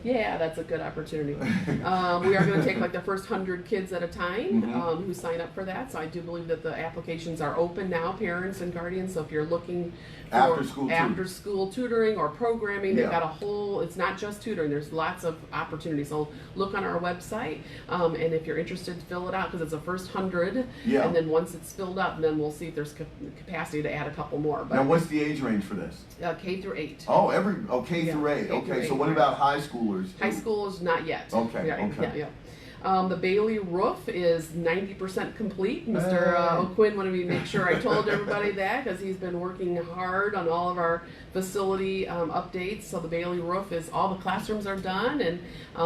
Yeah, that's a good opportunity. We are going to take like the first 100 kids at a time who sign up for that. So I do believe that the applications are open now, parents and guardians. So if you're looking for after school tutoring or programming, they've got a whole, it's not just tutoring, there's lots of opportunities. So look on our website, and if you're interested, fill it out because it's the first 100. Yeah. And then once it's filled up, then we'll see if there's capacity to add a couple more. But Now, what's the age range for this? K through 8. Oh, K Yeah, through 8. K through Okay, so 8, what right. about high schoolers? High school is not yet. Okay, Yeah, okay. Yeah. The Bailey roof is 90% complete. Mr. O'Quinn wanted me to make sure I told everybody that because he's been working hard on all of our facility updates. So the Bailey roof is, all the classrooms are done, and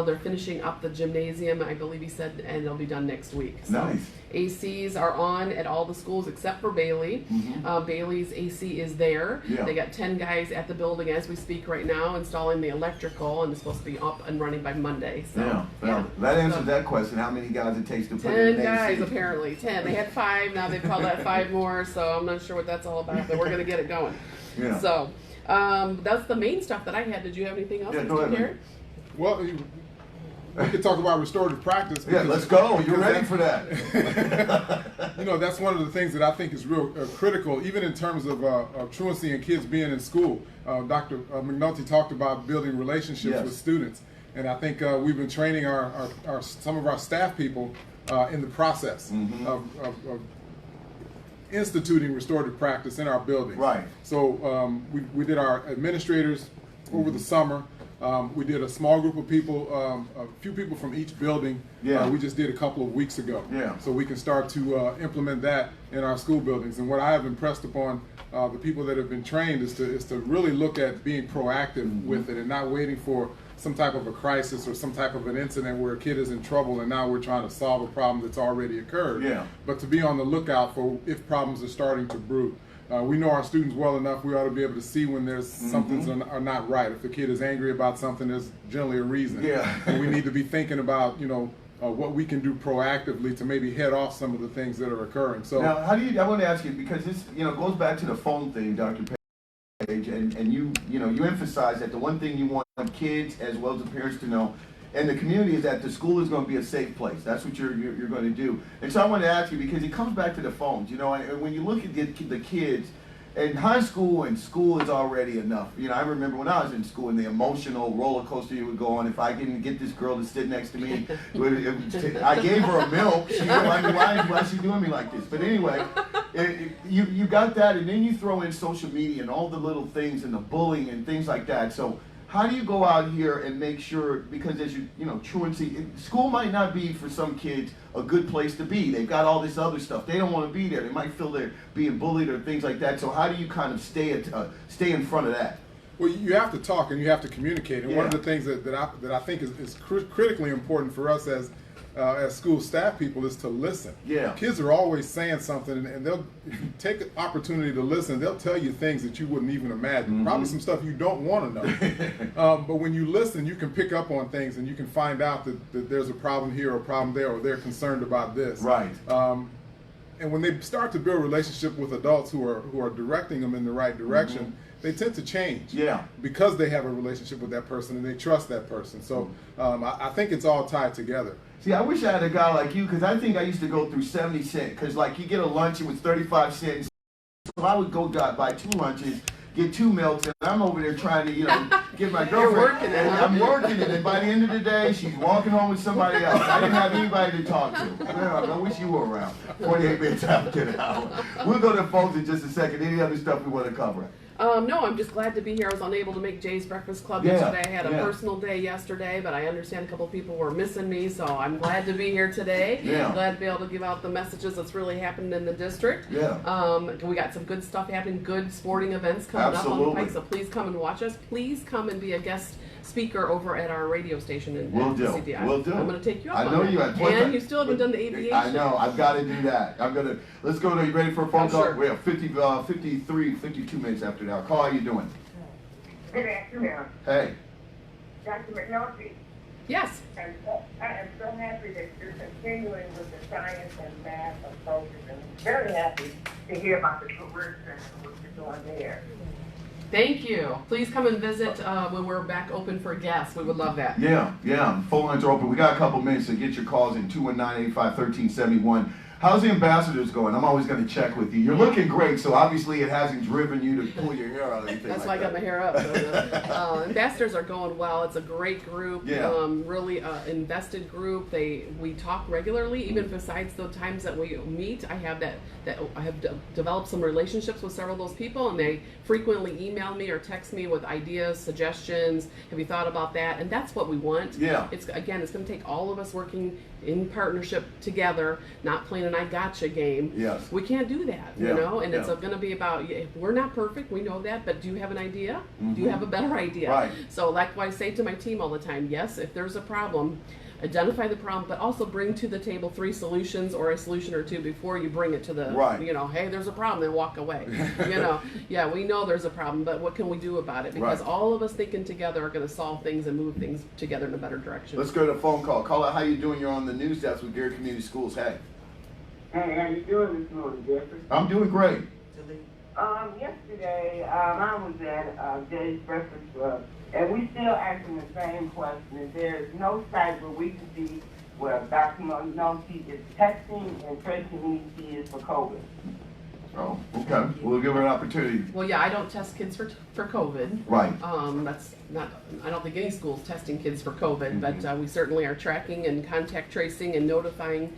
they're finishing up the gymnasium, I believe he said, and it'll be done next week. So Nice. ACs are on at all the schools except for Bailey. Bailey's AC is there. Yeah. They got 10 guys at the building as we speak right now installing the electrical, and it's supposed to be up and running by Monday. So, Yeah. Well, that answers that question. How many guys it takes to put in 10 an guys AC? apparently. 10. They had 5. Now they've called that 5 more. So I'm not sure what that's all about, but we're going to get it going. Yeah. So that's the main stuff that I had. Did you have anything else, Yeah, go Mr. ahead, Carey? Well, we could talk about restorative practice. Yeah, because- let's go. You're because ready for that. You know, that's one of the things that I think is real critical, even in terms of truancy and kids being in school. Dr. McNulty talked about building relationships Yes. with students, and I think we've been training some of our staff people in the process of instituting restorative practice in our building. Right. So we did our administrators over the summer. We did a small group of people, a few people from each building. Yeah. We just did a couple of weeks ago. Yeah. So we can start to implement that in our school buildings. And what I have impressed upon the people that have been trained is to really look at being proactive with it and not waiting for some type of a crisis or some type of an incident where a kid is in trouble and now we're trying to solve a problem that's already occurred. Yeah. But to be on the lookout for if problems are starting to brew. We know our students well enough, we ought to be able to see when there's something's are not right. If the kid is angry about something, there's generally a reason. Yeah. And we need to be thinking about, what we can do proactively to maybe head off some of the things that are occurring. So Now, I want to ask you, because this, goes back to the phone thing, Dr. Page, and you emphasize that the one thing you want kids as well as the parents to know, and the community, is that the school is going to be a safe place. That's what you're going to do. And so I want to ask you, because it comes back to the phones, and when you look at the kids in high school, and school is already enough. I remember when I was in school and the emotional roller coaster you would go on. If I didn't get this girl to sit next to me, I gave her a milk. She why is she doing me like this? But anyway, you got that, and then you throw in social media and all the little things and the bullying and things like that. So how do you go out here and make sure, because as truancy, school might not be for some kids a good place to be. They've got all this other stuff. They don't want to be there. They might feel they're being bullied or things like that. So how do you kind of stay in front of that? Well, you have to talk and you have to communicate. And one of the things that I think is critically important for us as school staff people is to listen. Yeah. Kids are always saying something, and they'll, if you take the opportunity to listen, they'll tell you things that you wouldn't even imagine. Probably some stuff you don't want to know. But when you listen, you can pick up on things, and you can find out that there's a problem here or a problem there, or they're concerned about this. Right. And when they start to build a relationship with adults who are directing them in the right direction, they tend to change. Yeah. Because they have a relationship with that person and they trust that person. So I think it's all tied together. See, I wish I had a guy like you, because I think I used to go through 70 cents. Because, like, you get a lunch, it was 35 cents. So I would go buy 2 lunches, get 2 milks, and I'm over there trying to, get my girlfriend. working it, and huh? I'm working it, and by the end of the day, she's walking home with somebody else. I didn't have anybody to talk to. Well, I wish you were around. 48 minutes after the hour. We'll go to the phones in just a second. Any other stuff we want to cover? No, I'm just glad to be here. I was unable to make Jay's Breakfast Club Yeah, yesterday. I had a yeah. personal day yesterday, but I understand a couple people were missing me, so I'm glad to be here today. Yeah. Glad to be able to give out the messages that's really happened in the district. Yeah. We got some good stuff happening, good sporting events coming up on the Absolutely. pike, so please come and watch us. Please come and be a guest speaker over at our radio station in Will do. CDI. Will do. I'm going to take you up I on know that. you have. And you still haven't done the aviation. I know. I've got to do that. Let's go to, you ready for a phone Oh, call? sure. We have 52 minutes after now. Call, how you doing? Good afternoon, Hey. Dr. McNulty. Yes. I am so happy that you're continuing with the science and math approaches, and very happy to hear about the career center and what you're doing there. Thank you. Please come and visit when we're back open for guests. We would love that. Yeah. Phone lines are open. We got a couple minutes to get your calls in. 219-885-1371. How's the ambassadors going? I'm always going to check with you. You're looking great, so obviously it hasn't driven you to pull your hair out or anything. That's like why I got my hair up. So, ambassadors are going well. It's a great group. Yeah. Really invested group. We talk regularly, even besides the times that we meet. I have developed some relationships with several of those people, and they frequently email me or text me with ideas, suggestions. Have you thought about that? And that's what we want. Yeah. It's going to take all of us working in partnership together, not playing an I gotcha game. Yes. We can't do that, Yeah. and it's Yeah. going to be about, we're not perfect, we know that, but do you have an idea? Do you have a better idea? Right. So like what I say to my team all the time, yes, if there's a problem, identify the problem, but also bring to the table 3 solutions or a solution or 2 before you bring it to the, Right. hey, there's a problem, then walk away. Yeah, we know there's a problem, but what can we do about it? Because Right. all of us thinking together are going to solve things and move things together in a better direction. Let's go to a phone call. Call out, how you doing? You're on the news desk with Gary Community Schools. Hey. Hey, how you doing this morning, Jeffrey? I'm doing great. Yesterday, I was at Jay's Breakfast Club, and we still asking the same question. There is no site where we can see where Dr. McNulty is testing and tracing these kids for COVID. Oh, okay. We'll give her an opportunity. Well, yeah, I don't test kids for COVID. Right. That's not. I don't think any school's testing kids for COVID, but we certainly are tracking and contact tracing and notifying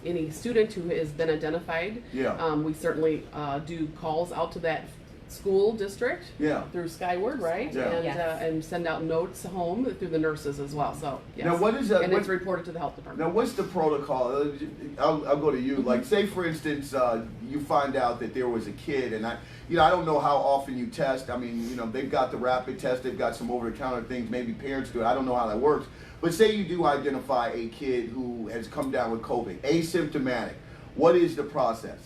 any student who has been identified. Yeah. We certainly do calls out to that school district. Yeah. Through Skyward, right? Yeah. And Yes. and send out notes home through the nurses as well. So yes. Now, what is that? And what- it's reported to the health department. Now, what's the protocol? I'll go to you. Like, say for instance, you find out that there was a kid, and I don't know how often you test. I mean, they've got the rapid test, they've got some over-the-counter things. Maybe parents do it. I don't know how that works. But say you do identify a kid who has come down with COVID, asymptomatic. What is the process?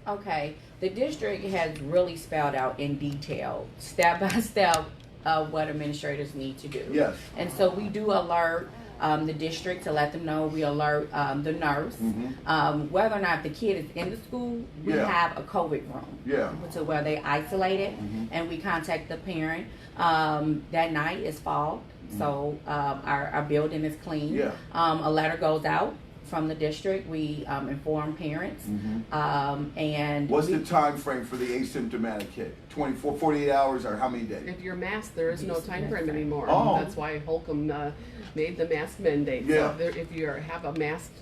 Okay, the district has really spelled out in detail, step by step, what administrators need to do. Yes. And so we do alert the district to let them know. We alert the nurse. Whether or not the kid is in the school, we Yeah. have a COVID room. Yeah. To where they isolate it, and we contact the parent. That night is fogged, so our building is clean. Yeah. A letter goes out from the district. We inform parents, and What's the time frame for the asymptomatic kid? 24, 48 hours, or how many days? If you're masked, there is no time frame anymore. Oh. That's why Holcomb made the mask mandate. Yeah. So if you have a masked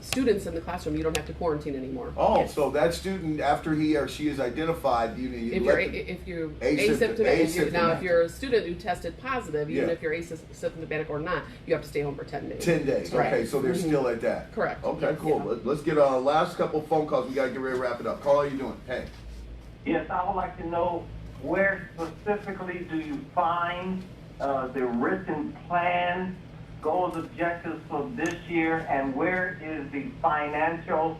students in the classroom, you don't have to quarantine anymore. Oh, Yes. so that student, after he or she is identified, you If let you're them- asymptomatic, now asymptomatic. if you're a student who tested positive, even Yeah. if you're asymptomatic or not, you have to stay home for 10 days. 10 days. Right. Okay, so they're still at that. Correct. Okay, cool. Yeah. Let's get our last couple phone calls. We got to get ready to wrap it up. Carl, how you doing? Hey. Yes, I would like to know where specifically do you find the written plan, goals, objectives for this year, and where is the financial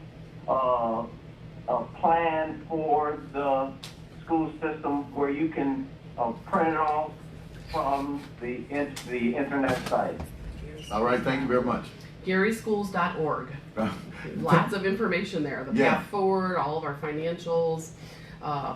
plan for the school system where you can print it off from the internet site? All right, thank you very much. GarySchools.org. Lots of information there. The Yeah. path forward, all of our financials.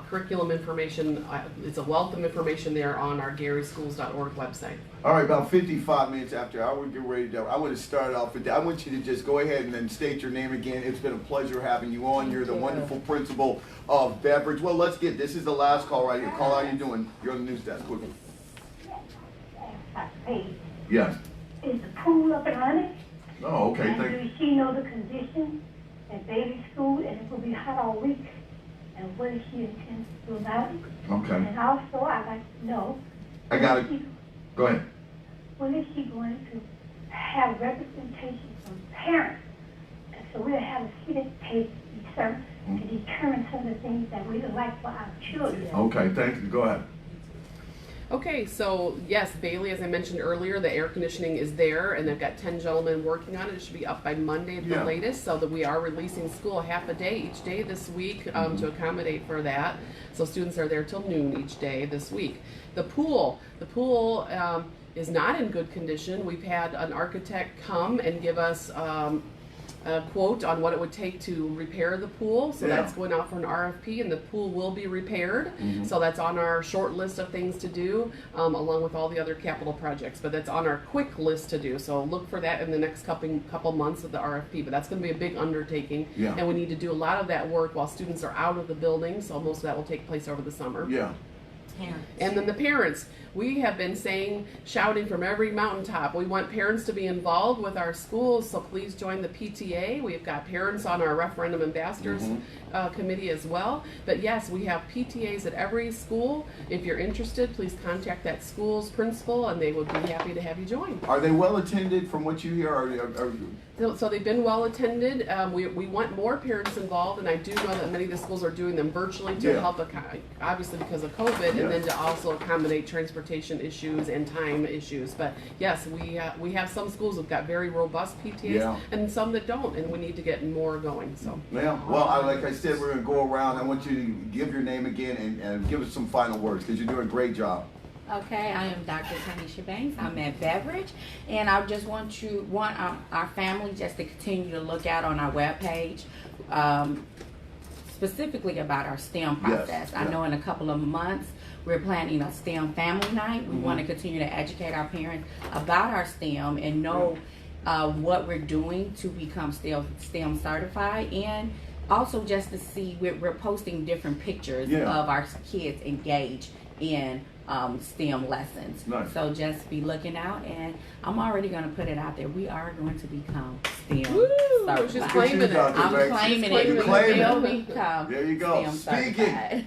curriculum information. It's a wealth of information there on our GarySchools.org website. All right, about 55 minutes after I would get ready to, I want to start off with that. I want you to just go ahead and then state your name again. It's been a pleasure having you on. You're the wonderful principal of Beveridge. Well, let's get, this is the last call right here. Call, how you doing? You're on the news desk. Quickly. Yes. Is the pool up and running? Oh, okay. And does she know the conditions at baby school, and it will be hot all week? And what does she intend to do about it? Okay. And also, I'd like to know. I got it. Go ahead. When is she going to have representation from parents? And so we'll have a seat at the table to determine some of the things that we would like for our children. Okay, thank you. Go ahead. Okay, so yes, Bailey, as I mentioned earlier, the air conditioning is there, and they've got 10 gentlemen working on it. It should be up by Monday at the latest, so that we are releasing school half a day each day this week to accommodate for that. So students are there till noon each day this week. The pool is not in good condition. We've had an architect come and give us a quote on what it would take to repair the pool. So that's going out for an RFP, and the pool will be repaired. So that's on our short list of things to do, along with all the other capital projects. But that's on our quick list to do. So look for that in the next couple months of the RFP. But that's going to be a big undertaking, and we need to do a lot of that work while students are out of the building. So most of that will take place over the summer. And then the parents. We have been shouting from every mountaintop. We want parents to be involved with our schools, so please join the PTA. We've got parents on our referendum ambassadors committee as well. But yes, we have PTAs at every school. If you're interested, please contact that school's principal, and they would be happy to have you join. Are they well attended from what you hear? So they've been well attended. We want more parents involved, and I do know that many of the schools are doing them virtually to help, obviously because of COVID, and then to also accommodate transportation issues and time issues. But yes, we have some schools that've got very robust PTAs, and some that don't, and we need to get more going. So well, like I said, we're going to go around. I want you to give your name again and give us some final words, because you're doing a great job. Okay, I am Dr. Tanisha Banks. I'm at Beveridge, and I just want our family just to continue to look out on our webpage, specifically about our STEM process. I know in a couple of months we're planning a STEM family night. We want to continue to educate our parents about our STEM and know what we're doing to become STEM certified, and also just to see we're posting different pictures of our kids engaged in STEM lessons. So just be looking out, and I'm already going to put it out there. We are going to become STEM certified. She's claiming it. I'm claiming it. There you go. Speaking.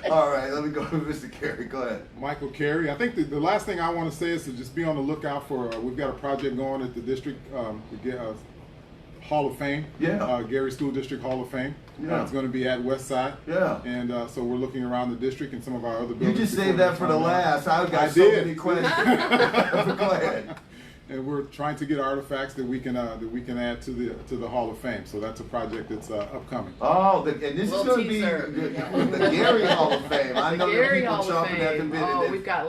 All right, let me go to Mr. Carey. Go ahead. Michael Carey. I think the last thing I want to say is to just be on the lookout for, we've got a project going at the district, Hall of Fame, Gary School District Hall of Fame. It's going to be at Westside. And so we're looking around the district and some of our other buildings. You just saved that for the last. I've got so many questions. Go ahead. And we're trying to get artifacts that we can add to the Hall of Fame. So that's a project that's upcoming. Oh, and this is going to be the Gary Hall of Fame. I know the people chomping at the bit. Oh, we've got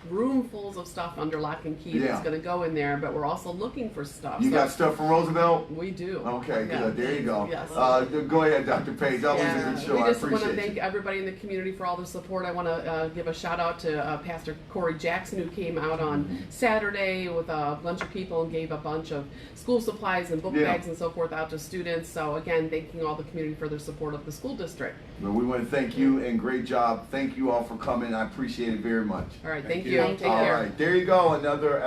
roomfuls of stuff under lock and key that's going to go in there, but we're also looking for stuff. You got stuff from Roosevelt? We do. Okay, good. There you go. Yes. Go ahead, Dr. Page. Always a good show. We just want to thank everybody in the community for all the support. I want to give a shout out to Pastor Corey Jackson, who came out on Saturday with a bunch of people and gave a bunch of school supplies and book bags and so forth out to students. So again, thanking all the community for their support of the school district. Well, we want to thank you, and great job. Thank you all for coming. I appreciate it very much. All right, thank you. Take care. All right, there you go. Another